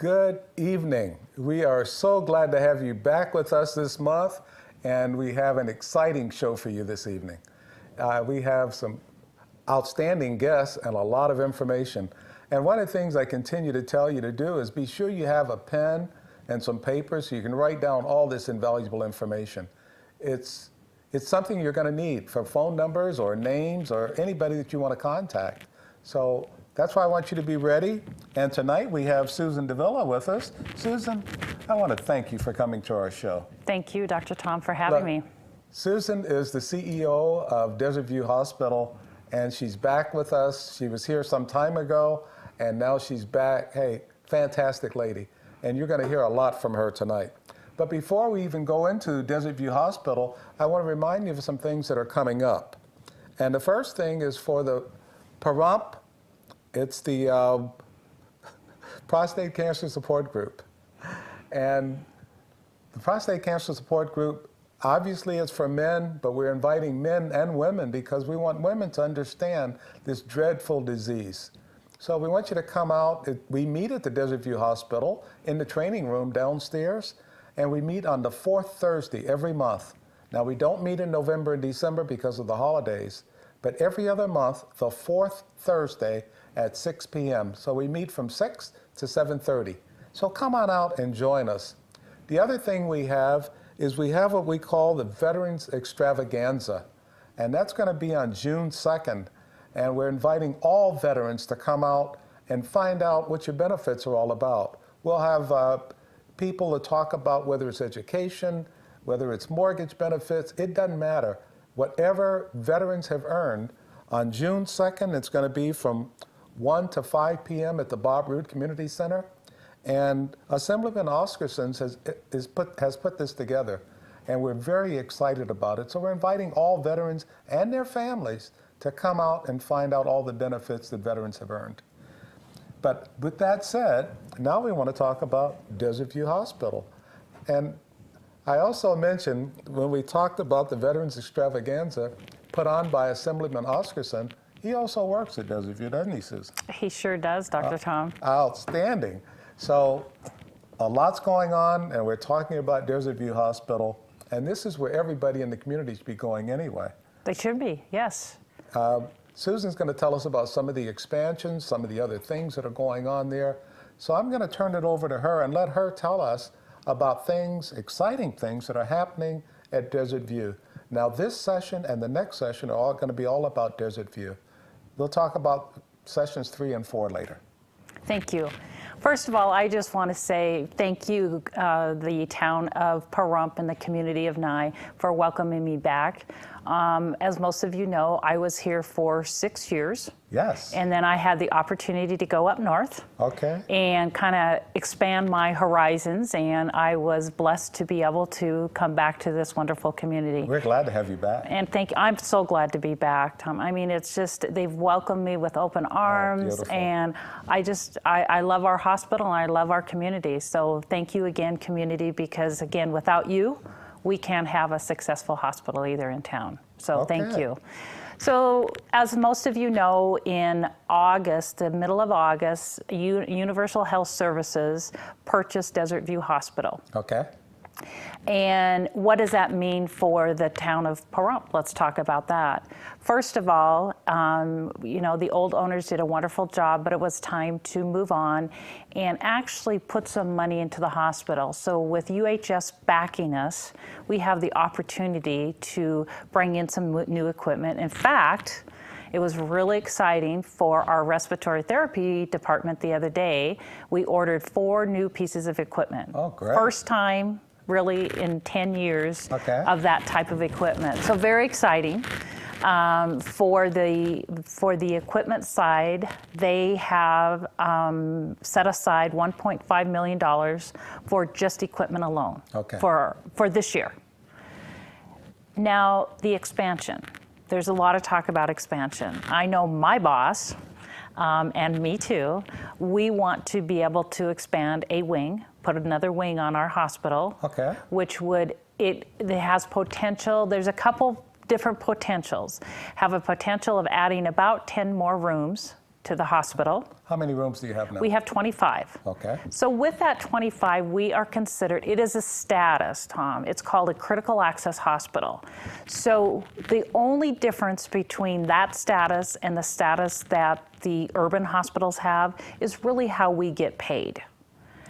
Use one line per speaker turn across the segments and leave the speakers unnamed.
Good evening. We are so glad to have you back with us this month, and we have an exciting show for you this evening. We have some outstanding guests and a lot of information. And one of the things I continue to tell you to do is be sure you have a pen and some paper so you can write down all this invaluable information. It's something you're going to need for phone numbers or names or anybody that you want to contact. So that's why I want you to be ready. And tonight we have Susan Davila with us. Susan, I want to thank you for coming to our show.
Thank you, Dr. Tom, for having me.
Susan is the CEO of Desert View Hospital, and she's back with us. She was here some time ago, and now she's back. Hey, fantastic lady. And you're going to hear a lot from her tonight. But before we even go into Desert View Hospital, I want to remind you of some things that are coming up. And the first thing is for the Pahrump. It's the Prostate Cancer Support Group. And the Prostate Cancer Support Group, obviously it's for men, but we're inviting men and women because we want women to understand this dreadful disease. So we want you to come out. We meet at the Desert View Hospital in the training room downstairs, and we meet on the fourth Thursday every month. Now we don't meet in November and December because of the holidays, but every other month, the fourth Thursday at 6 p.m. So we meet from 6 to 7:30. So come on out and join us. The other thing we have is we have what we call the Veterans Extravaganza, and that's going to be on June 2nd. And we're inviting all veterans to come out and find out what your benefits are all about. We'll have people to talk about whether it's education, whether it's mortgage benefits, it doesn't matter. Whatever veterans have earned, on June 2nd, it's going to be from 1 to 5 p.m. at the Bob Roode Community Center. And Assemblyman Oscarsons has put this together, and we're very excited about it. So we're inviting all veterans and their families to come out and find out all the benefits that veterans have earned. But with that said, now we want to talk about Desert View Hospital. And I also mentioned when we talked about the Veterans Extravaganza put on by Assemblyman Oscarson, he also works at Desert View, doesn't he, Susan?
He sure does, Dr. Tom.
Outstanding. So a lot's going on, and we're talking about Desert View Hospital, and this is where everybody in the community should be going anyway.
They should be, yes.
Susan's going to tell us about some of the expansions, some of the other things that are going on there. So I'm going to turn it over to her and let her tell us about things, exciting things that are happening at Desert View. Now this session and the next session are all going to be all about Desert View. We'll talk about sessions 3 and 4 later.
Thank you. First of all, I just want to say thank you, the town of Pahrump and the community of Nye, for welcoming me back. As most of you know, I was here for 6 years.
Yes.
And then I had the opportunity to go up north. Okay. And kind of expand my horizons, and I was blessed to be able to come back to this wonderful community.
We're glad to have you back.
And thank you. I'm so glad to be back, Tom. I mean, it's just, they've welcomed me with open arms, and I love our hospital and I love our community. So thank you again, community, because again, without you, we can't have a successful hospital either in town. So thank you. So as most of you know, in August, the middle of August, Universal Health Services purchased Desert View Hospital. Okay. And what does that mean for the town of Pahrump? Let's talk about that. First of all, you know, the old owners did a wonderful job, but it was time to move on and actually put some money into the hospital. So with UHS backing us, we have the opportunity to bring in some new equipment. In fact, it was really exciting for our respiratory therapy department the other day. We ordered 4 new pieces of equipment. Oh, great. First time really in 10 years of that type of equipment. So very exciting. For the equipment side, they have set aside $1.5 million for just equipment alone for this year. Now, the expansion. There's a lot of talk about expansion. I know my boss, and me too, we want to be able to expand a wing, put another wing on our hospital, which would, it has potential. There's a couple different potentials. Have a potential of adding about 10 more rooms to the hospital.
How many rooms do you have now?
We have 25.
Okay.
So with that 25, we are considered, it is a status, Tom. It's called a critical access hospital. So the only difference between that status and the status that the urban hospitals have is really how we get paid.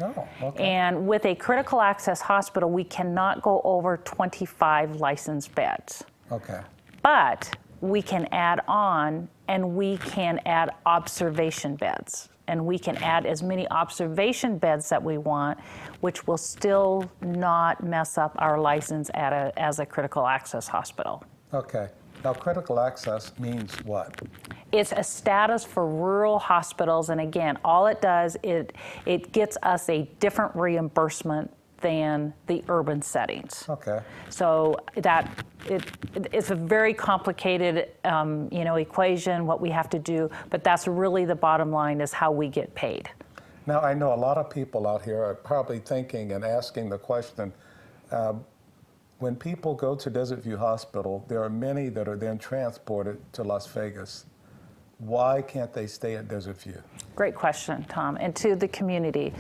Oh, okay.
And with a critical access hospital, we cannot go over 25 licensed beds.
Okay.
But we can add on, and we can add observation beds. And we can add as many observation beds that we want, which will still not mess up our license as a critical access hospital.
Okay. Now, critical access means what?
It's a status for rural hospitals, and again, all it does, it gets us a different reimbursement than the urban settings.
Okay.
So it's a very complicated equation, what we have to do, but that's really the bottom line is how we get paid.
Now, I know a lot of people out here are probably thinking and asking the question, when people go to Desert View Hospital, there are many that are then transported to Las Vegas. Why can't they stay at Desert View?
Great question, Tom. And to the community,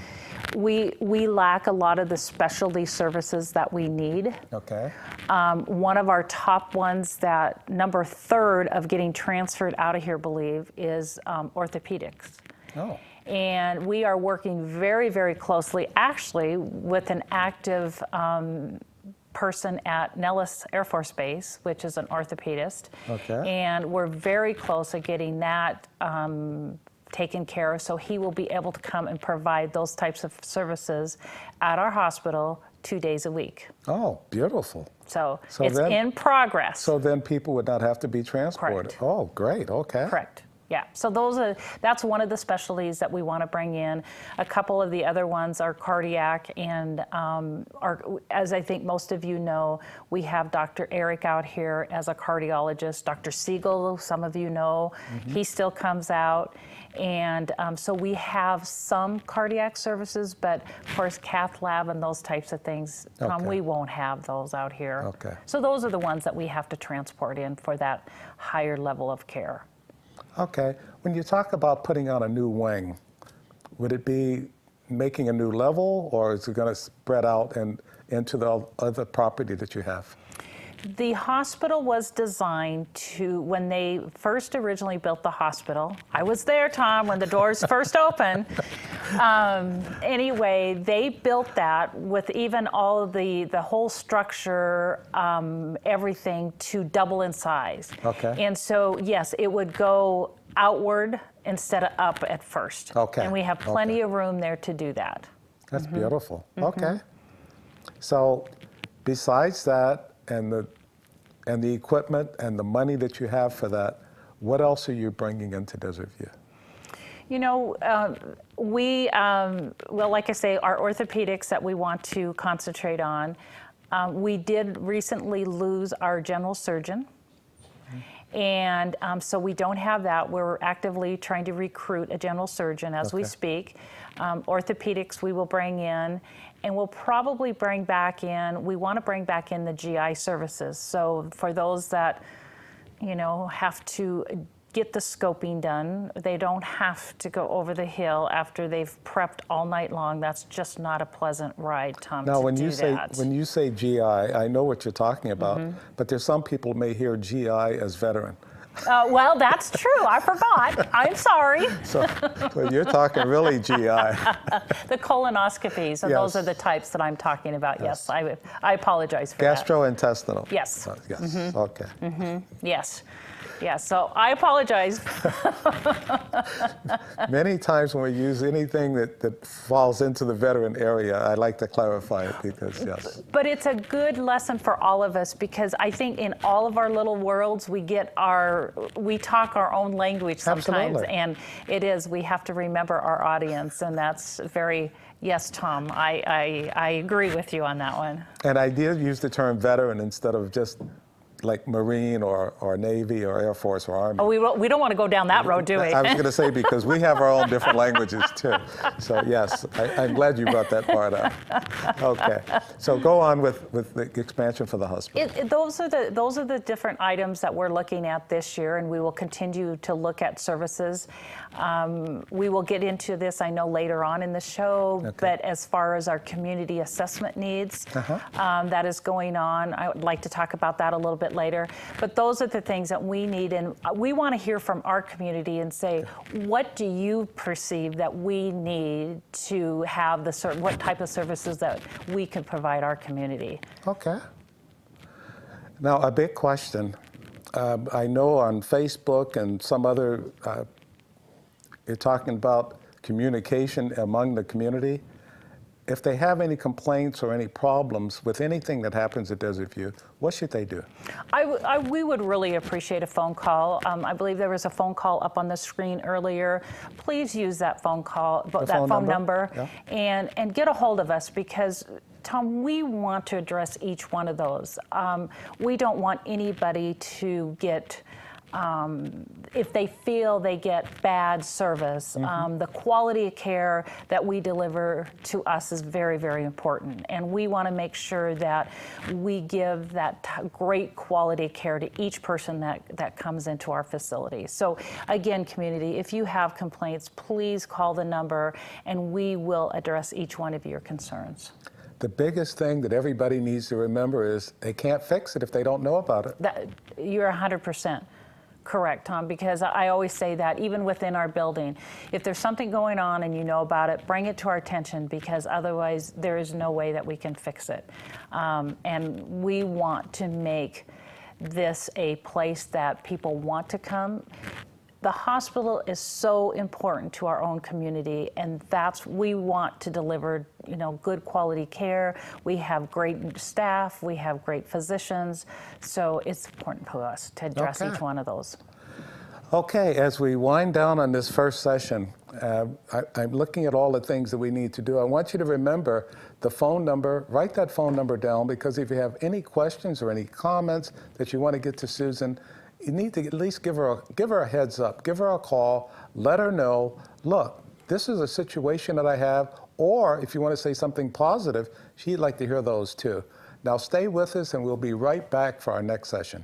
we lack a lot of the specialty services that we need.
Okay.
One of our top ones that number 3rd of getting transferred out of here, believe, is orthopedics.
Oh.
And we are working very, very closely, actually, with an active person at Nellis Air Force Base, which is an orthopedist.
Okay.
And we're very close at getting that taken care of, so he will be able to come and provide those types of services at our hospital 2 days a week.
Oh, beautiful.
So it's in progress.
So then people would not have to be transported.
Correct.
Oh, great. Okay.
Correct. Yeah, so that's one of the specialties that we want to bring in. A couple of the other ones are cardiac, and as I think most of you know, we have Dr. Eric out here as a cardiologist. Dr. Siegel, some of you know, he still comes out. And so we have some cardiac services, but of course cath lab and those types of things,
Okay.
we won't have those out here.
Okay.
So those are the ones that we have to transport in for that higher level of care.
Okay. When you talk about putting on a new wing, would it be making a new level, or is it going to spread out and into the other property that you have?
The hospital was designed to, when they first originally built the hospital, I was there, Tom, when the doors first opened. Anyway, they built that with even all of the whole structure, everything to double in size.
Okay.
And so, yes, it would go outward instead of up at first.
Okay.
And we have plenty
Okay.
of room there to do that.
That's beautiful. Okay. So besides that, and the equipment and the money that you have for that, what else are you bringing into Desert View?
You know, well, like I say, our orthopedics that we want to concentrate on. We did recently lose our general surgeon. And so we don't have that. We're actively trying to recruit a general surgeon as we speak. Orthopedics we will bring in, and we'll probably bring back in, we want to bring back in the GI services. So for those that, have to get the scoping done, they don't have to go over the hill after they've prepped all night long. That's just not a pleasant ride, Tom,
Now,
to
when
do
you say
that.
when you say GI, I know what you're talking about, but there's some people may hear GI as veteran.
Well, that's true. I forgot. I'm sorry.
So you're talking really GI.
The colonoscopies, so those
Yes.
are the types that I'm talking about. Yes, I apologize for that.
Gastrointestinal.
Yes.
Yes. Okay.
Yes. Yes, so I apologize.
Many times when we use anything that falls into the veteran area, I like to clarify it because, yes.
But it's a good lesson for all of us because I think in all of our little worlds, we talk our own language sometimes.
Absolutely.
And we have to remember our audience, and that's yes, Tom, I agree with you on that one.
And I did use the term veteran instead of just like Marine or Navy or Air Force or Army.
Oh, we don't want to go down that road, do we?
I was going to say, because we have our own different languages too. So yes, I'm glad you brought that part up. Okay, so go on with the expansion for the hospital.
Those are the different items that we're looking at this year, and we will continue to look at services. We will get into this, I know, later on in the show, but as far as our community assessment needs, that is going on. I would like to talk about that a little bit later. But those are the things that we need, and we want to hear from our community and say, what do you perceive that we need to have what type of services that we could provide our community?
Okay. Now, a big question. I know on Facebook and some other, you're talking about communication among the community. If they have any complaints or any problems with anything that happens at Desert View, what should they do?
We would really appreciate a phone call. I believe there was a phone call up on the screen earlier. Please use that phone call, that phone number, and get a hold of us, because Tom, we want to address each one of those. We don't want anybody to get, if they feel they get bad service, the quality of care that we deliver to us is very, very important. And we want to make sure that we give that great quality care to each person that comes into our facility. So again, community, if you have complaints, please call the number and we will address each one of your concerns.
The biggest thing that everybody needs to remember is they can't fix it if they don't know about it.
You're 100% correct, Tom, because I always say that even within our building, if there's something going on and you know about it, bring it to our attention, because otherwise there is no way that we can fix it. And we want to make this a place that people want to come. The hospital is so important to our own community, and we want to deliver, good quality care. We have great staff, we have great physicians, so it's important to us to address each one of those.
Okay, as we wind down on this first session, I'm looking at all the things that we need to do. I want you to remember the phone number. Write that phone number down, because if you have any questions or any comments that you want to get to Susan, you need to at least give her a heads up, give her a call, let her know, look, this is a situation that I have, or if you want to say something positive, she'd like to hear those too. Now stay with us and we'll be right back for our next session.